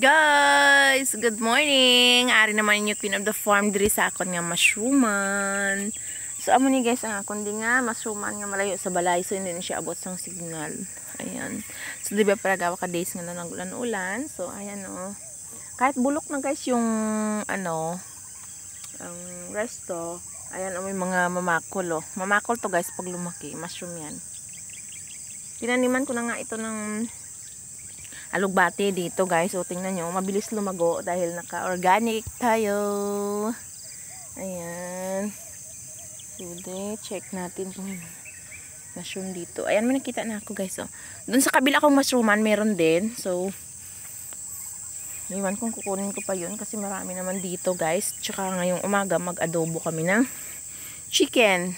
Guys, good morning. Ari naman yung queen of the farm diri sa akon nga mushrooman. So amo ni guys ang akon di nga mushrooman nga malayo sa balay, so hindi na siya abot sang signal. Ayan. So di ba para gawa ka days nga nang ulan-ulan. So ayan oh. Kahit bulok na guys yung ano ang resto. Ayan oh, may mga mamakol oh. Mamakol to guys pag lumaki, mushroom yan. Tinaniman ko na nga ito ng alugbate dito guys. So tingnan nyo, mabilis lumago dahil naka-organic tayo. Ayan. So check natin kung mushroom dito. Ayan, may nakita na ako guys. So, dun sa kabila kong mushrooman meron din. So iwan kung kukunin ko pa yun kasi marami naman dito guys. Tsaka ngayong umaga mag-adobo kami ng chicken.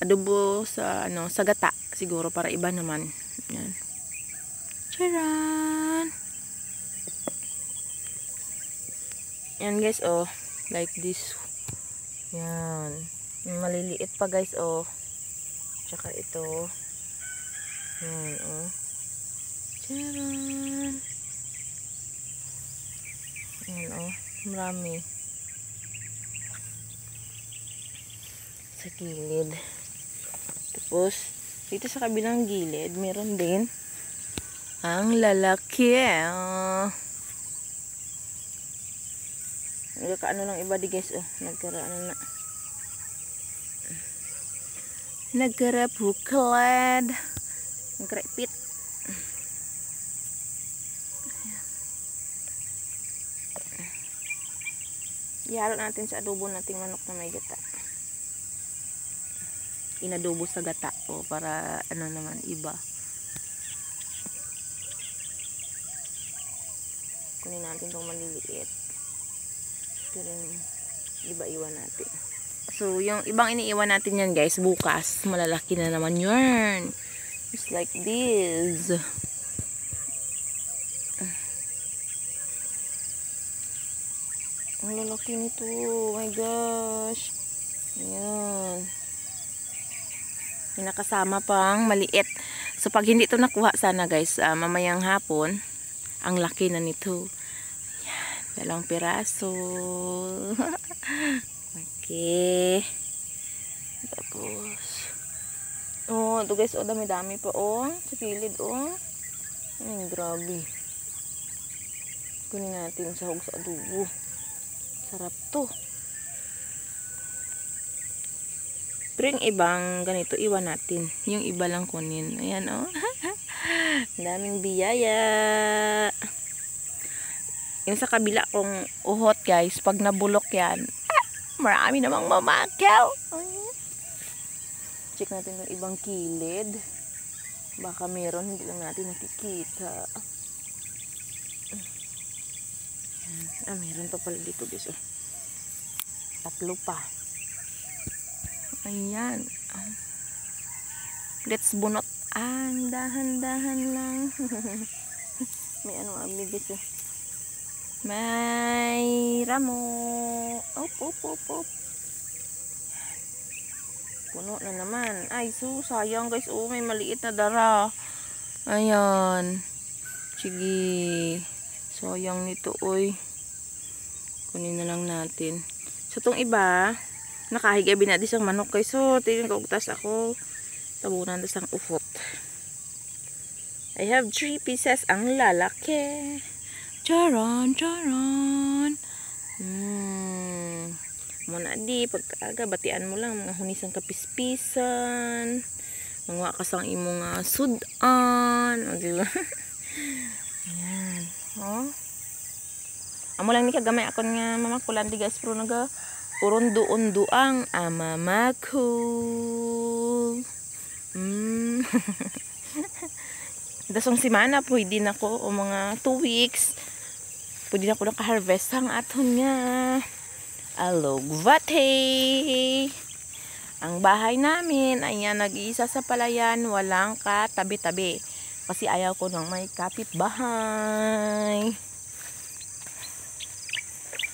Adobo sa ano, sa gata siguro para iba naman. Ayan. Charan! Yan guys, oh. Like this. Yan. Maliliit pa guys, oh. Tsaka ito. Yan, oh. Charan! Yan, oh. Marami. Sa gilid. Tapos, dito sa kabilang gilid, meron din ang lalaki. Nagkakaano lang iba di guys. Oh, nagkaraano na. Nagkarapuklad. Nagkarapit. Ihalo natin sa adobo nating manok na may gata. Inadobo sa gata. O, para ano naman iba. Kunin natin itong maliliit. Pero iba iwan natin. So yung ibang iniiwan natin yan guys, bukas malalaki na naman yun. Just like this. Ang lalaki nito. Oh my gosh. Ayan. Pinakasama pang maliit. So pag hindi ito nakuha sana guys, mamayang hapon ang laki na nito. Ayan, 2 piraso. Okay. Tapos, oh, ito guys, oh, dami-dami pa, oh. Sa kilid, oh. Ay, grabe. Kunin natin sahog sa adobo. Sarap to. Pero yung ibang ganito, iwan natin. Yung iba lang kunin. Ayan, oh. Daming biyaya. Yung sa kabila kong uhot guys, pag nabulok yan, marami namang mamakaw. Check natin yung ibang kilid. Baka meron, hindi lang natin nakikita. Meron pa pala dito guys. 3 pa. Ayan. Let's bunot. Dahan-dahan lang. May ano abi guys. May ramo. Op. Puno na naman. Ay, sayang guys. Oh, may maliit na dara. Ayan. Sige. Sayang nito, oy. Kunin na lang natin. So, itong iba, nakahiga binadi sang manok guys. So, tingin ko ugtas ako. Tabunan na sang ufot. I have 3 pieces ang lalaki. Charon. Muna di, pagkaaga, batian mo lang, mga hunisang kapispisan, mga kasang imong sudan, o diba? Ayan, oh. Amo lang ni kagamay akon nga mamakulan di guys, pero naga, urundo-undo ang amamakul. Dasong simana, pwede na ko, o mga 2 weeks, pwede na ko naka-harvest ang aton nga alugbate. Ang bahay namin, ayan, nag-iisa sa palayan, walang katabi-tabi. Kasi ayaw ko nang may kapitbahay.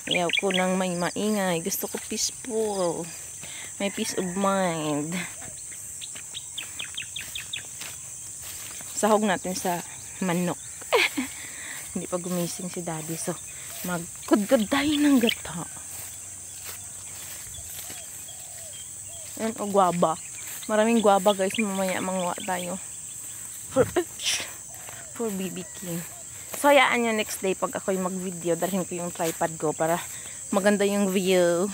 Ayaw ko nang may maingay. Gusto ko peaceful. May peace of mind. Sahog natin sa manok. Hindi pa gumising si daddy. So, magkudkod tayo ng gata. Ayan, o guwaba. Maraming guwaba guys. Mamaya manguha tayo. For BB King. So, hayaan nyo next day pag ako'y mag-video. Dalhin ko yung tripod ko para maganda yung view.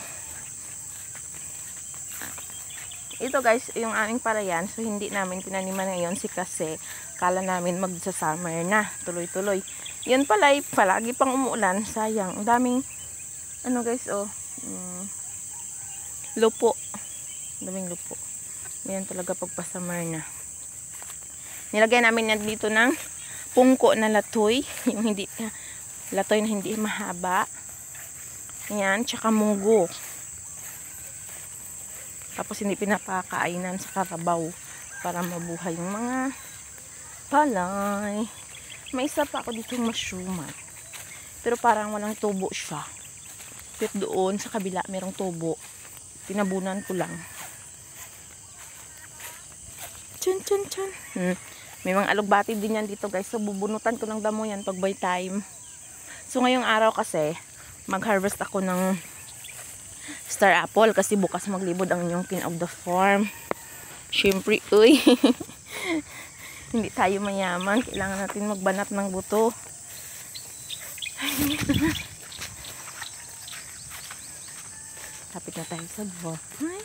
Ito guys, yung aming palayan. So, hindi namin tinaniman ngayon kasi kala namin magsa-summer na. Tuloy-tuloy. Yun pala, palagi pang umuulan. Sayang. Ang daming, ano guys, lupo. Daming lupo. Yan talaga pagpa-summer na. Nilagay namin yan dito ng pungko na latoy. Yung hindi, latoy na hindi mahaba. Yan, tsaka munggo. Tapos hindi pinapakainan sa karabaw para mabuhay yung mga palay. May isa pa ako dito mushrooman. Pero parang walang tubo siya. Pero doon sa kabila merong tubo. Tinabunan ko lang. Chun chun chun. May mga alugbati din yan dito guys. So bubunutan ko ng damo yan pag by time. So ngayong araw kasi mag-harvest ako ng star apple kasi bukas maglibod ang yung king of the farm. Siyempre, uy. Hindi tayo mayaman. Kailangan natin magbanat ng buto. Kapit na tayo sa bahay.